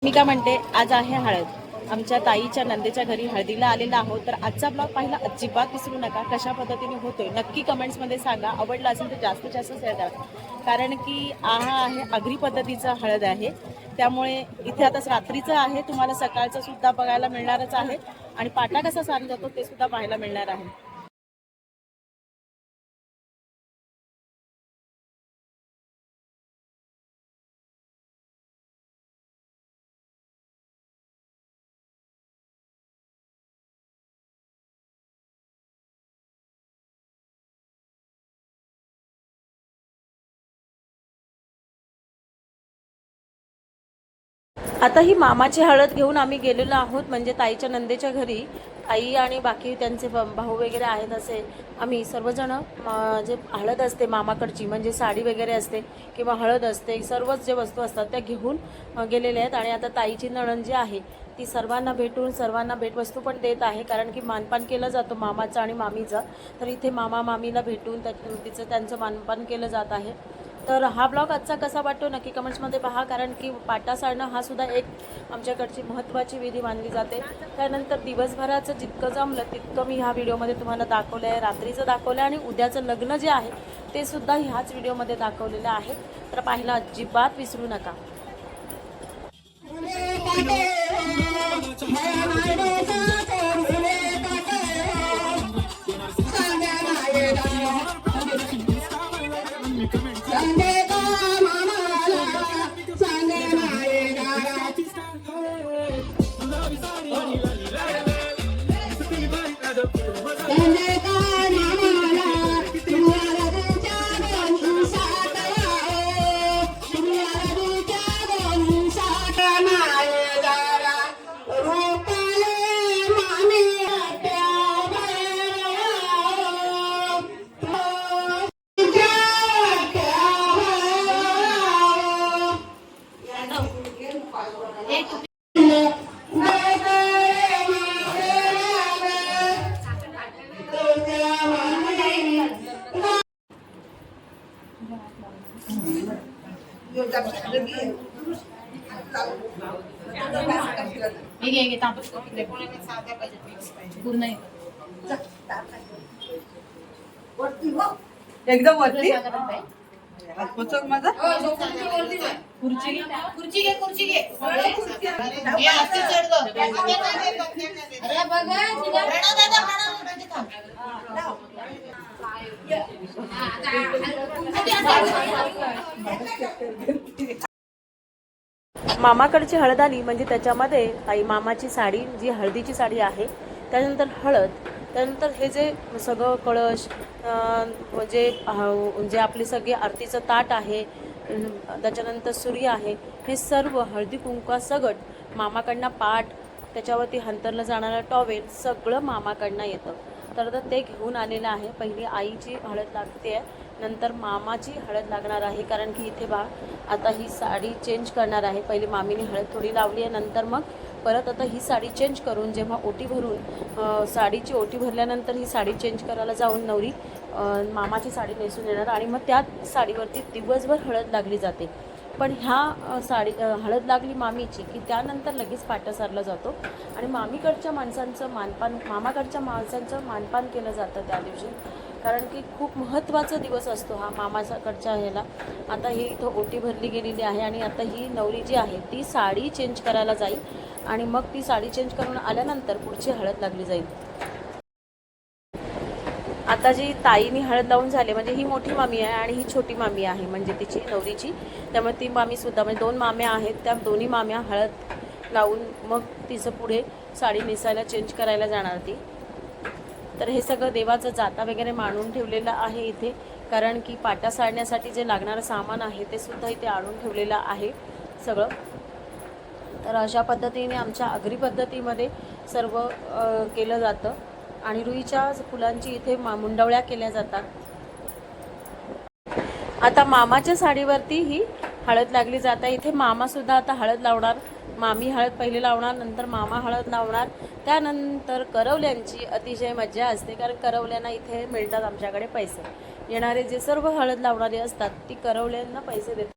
मी काय म्हणते, आज आहे हळद. आमच्या ताईच्या नंदेच्या घरी हळदीला आलेला आहोत. तर आजचा ब्लॉग पाहिला अजिबात विसरू नका. कशा पद्धतीने होतोय नक्की कमेंट्समध्ये सांगा. आवडला असेल तर जास्तीत जास्त शेअर करा. कारण की हा आहे आगरी पद्धतीचा हळद आहे. त्यामुळे इथे आता रात्रीचं आहे, तुम्हाला सकाळचं सुद्धा बघायला मिळणारच आहे. आणि पाटा कसा सारला जातो ते सुद्धा पाहायला मिळणार आहे. आता ही मामाची हळद घेऊन आम्ही गेलेलो आहोत, म्हणजे ताईच्या नंदेच्या घरी. आई आणि बाकी त्यांचे भाऊ वगैरे आहेत, असे आम्ही सर्वजण जे हळद असते मामाकडची, म्हणजे साडी वगैरे असते किंवा हळद असते, सर्वच जे वस्तू असतात त्या घेऊन गेलेले आहेत. आणि आता ताईची नणंद जी आहे ती सर्वांना भेटून सर्वांना भेटवस्तू पण देत आहे. कारण की मानपान केलं जातं मामाचं आणि मामीचं. तर इथे मामा मामीला भेटून त्यांचं मानपान केलं जात आहे. तर हा ब्लॉग आजचा कसा वाटतो नक्की कमेंट्समध्ये पहा. कारण की पाटा साडणं हा सुद्धा एक आमच्याकडची महत्त्वाची विधी मानली जाते. त्यानंतर दिवसभराचं जितकं जमलं तितकं मी ह्या व्हिडिओमध्ये तुम्हाला दाखवलं आहे. रात्रीचं दाखवलं आहे आणि उद्याचं लग्न जे आहे ते सुद्धा ह्याच व्हिडिओमध्ये दाखवलेलं आहे. तर पाहायला अजिबात विसरू नका. एकदम वरती माझा खुर्ची घे मामाकडची हळद आली म्हणजे त्याच्यामध्ये आई मामाची साडी, जी हळदीची साडी आहे, त्यानंतर हळद, त्यानंतर हे जे सगळं कळश, जे आपली सगळी आरतीचं ताट आहे, त्याच्यानंतर सूर्य आहे, हे सर्व हळदी कुंकवा सगट मामाकडनं पाट, त्याच्यावरती हंतरलं जाणारं टॉवेल सगळं मामाकडनं येतं. तर ते घेऊन आलेलं आहे. पहिली आईची हळद लागते आहे, नंतर मामाची हळद लागणार आहे. कारण की इथे आता ही साडी चेंज करणार आहे. पहिली मामीने हळद थोडी लावली आहे, नंतर मग परत आता ही साडी चेंज करून जेव्हा ओटी भरून साडीची ओटी भरल्यानंतर ही साडी चेंज करायला जाऊन नवरी मामाची साडी नेसून येणार आणि मग त्या साडीवरती दिवसभर हळद लागली जाते. पण ह्या हळद लागली मामीची की त्यानंतर लगेच पाटा सारला जातो आणि मामाकडच्या माणसांचं मानपान केलं जातं त्या दिवशी. कारण की खूप महत्त्वाचा दिवस असतो हा मामाकडच्या ह्याला. आता ही इथं ओटी भरली गेलेली आहे आणि आता ही नवरी जी आहे ती साडी चेंज करायला जाईल आणि मग ती साडी चेंज करून आल्यानंतर पुढची हळद लागली जाईल. आता जी ताईनी हळद लावून झाली, म्हणजे ही मोठी मामी आहे आणि ही छोटी मामी आहे म्हणजे तिची नवरीची. त्यामुळे ती मामीसुद्धा, म्हणजे दोन माम्या आहेत, त्या दोन्ही माम्या हळद लावून मग तिचं पुढे साडी नेसायला चेंज करायला जाणार ती. तर हे सगळं देवाचं जाता वगैरे मांडून ठेवलेलं आहे इथे. कारण की पाटा साडण्यासाठी जे लागणारं सामान आहे ते सुद्धा इथे आणून ठेवलेलं आहे सगळं. तर अशा पद्धतीने आमच्या आगरी पद्धतीमध्ये सर्व केलं जातं. आणि रुईच्या फुलांची इथे मुंडवळ्या केल्या जातात. आता मामाच्या साडीवरती ही हळद लागली जाते. इथे मामासुद्धा आता हळद लावणार. मामी हळद पहिले लावणार, नंतर मामा हळद लावणार. त्यानंतर करवल्यांची अतिशय मजा असते, कारण करवल्यांना इथे मिळतात आमच्याकडे पैसे. येणारे जे सर्व हळद लावणारे असतात ती करवल्यांना पैसे देतात.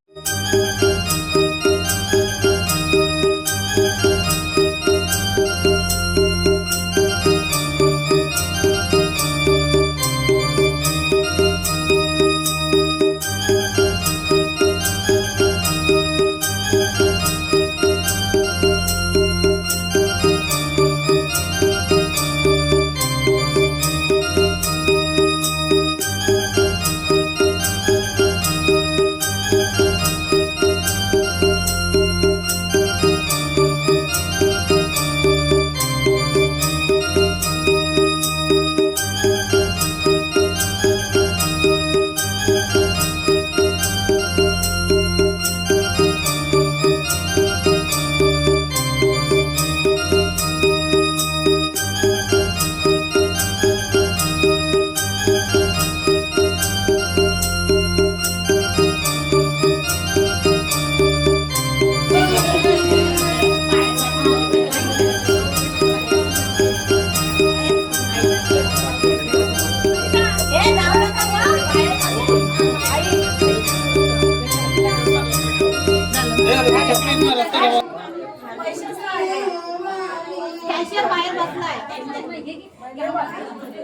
कॅशियर बाहेर बसलाय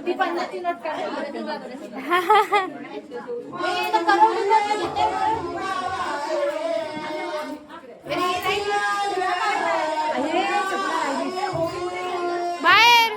ती 50ची नोट बाहेर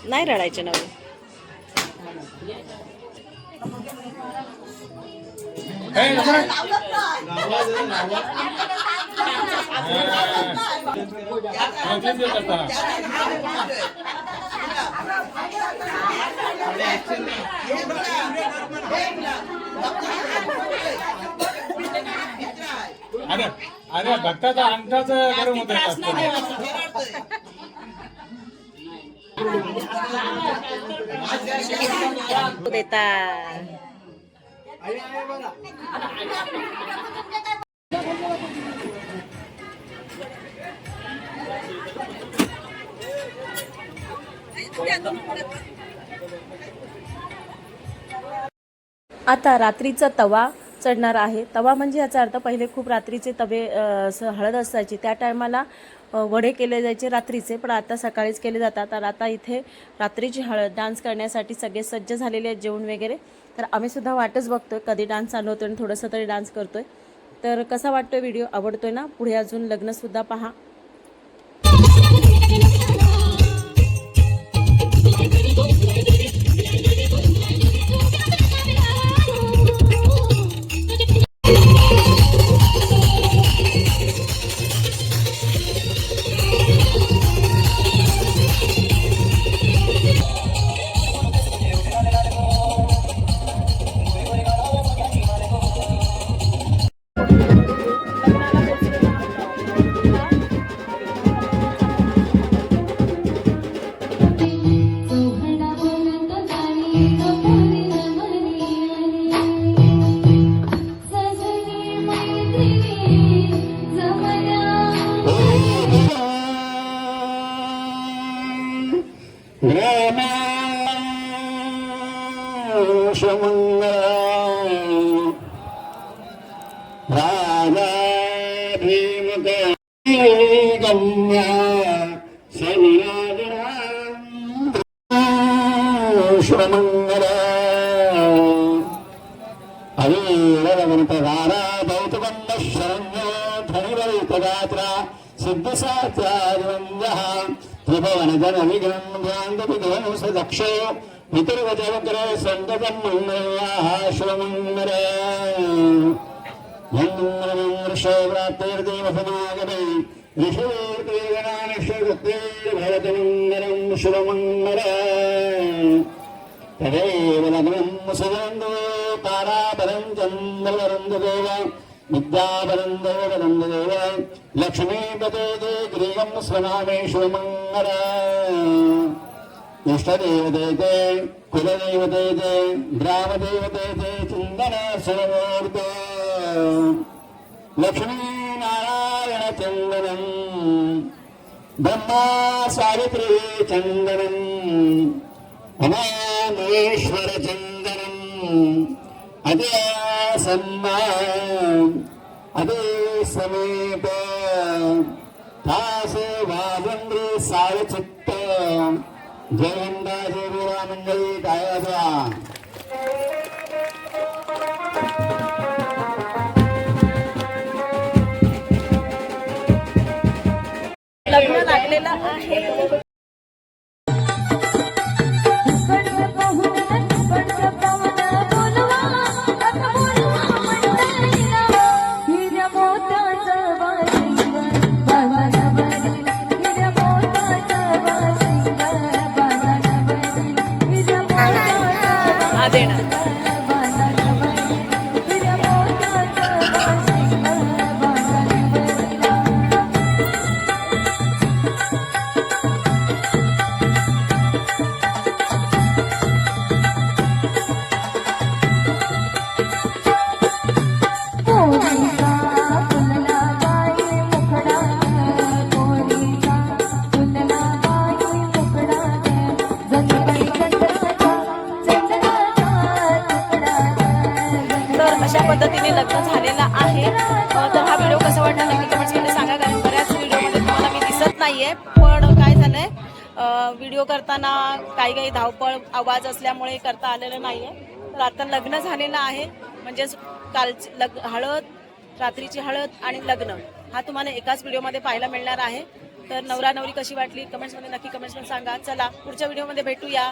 नाही रडायचे नव्हे. अरे अरे भक्ताचा अंगठाच गरम होत देता आता रात्रीचा तवा चढणार आहे. तवा म्हणजे याचा अर्थ पहिले खूप रात्रीचे तवे हळद असायची त्या टायमाला वडे केले जायचे रात्रीचे, पण आता सकाळीच केले जातात. तर आता इथे रात्रीची हळद डान्स करण्यासाठी सगळे सज्ज झालेले आहेत जेवण वगैरे. तर आम्ही सुद्धा वाटच बघतोय कधी डान्स चालू होतोय आणि थोडंसं तरी डान्स करतोय. तर कसा वाटतोय व्हिडिओ, आवडतोय ना? पुढे अजून लग्नसुद्धा पहा. इष्टदेवतेचे कुलदेवतेचे ग्रामदेवतेचे चिंतन सुरमूर्त लक्ष्मीनारायण चंदनं ब्रह्मा सावित्री चंदनं अनामेश्वर चंदनं अदे सन्मान अदे समीप तासे वाजंद्री सावचित्त जयवंदाचे वीरा मंडळी गायचा लग्न लागलेलं आहे. हा देणार. तर अशा पद्धतीने लग्न झालेलं आहे. तर हा व्हिडिओ कसा वाटला नक्की कमेंट्समध्ये सांगा, कारण बऱ्याच व्हिडिओमध्ये तुम्हाला मी दिसत नाहीये. पण काय झालंय, व्हिडिओ करताना काही धावपळ आवाज असल्यामुळे करता आलेलं नाहीये. तर आता लग्न झालेलं आहे, म्हणजेच कालची हळद, रात्रीची हळद आणि लग्न हा तुम्हाला एकाच व्हिडिओमध्ये पाहायला मिळणार आहे. तर नवरा नवरी कशी वाटली कमेंट्समध्ये नक्की कमेंट्समध्ये सांगा. चला पुढच्या व्हिडिओमध्ये भेटूया.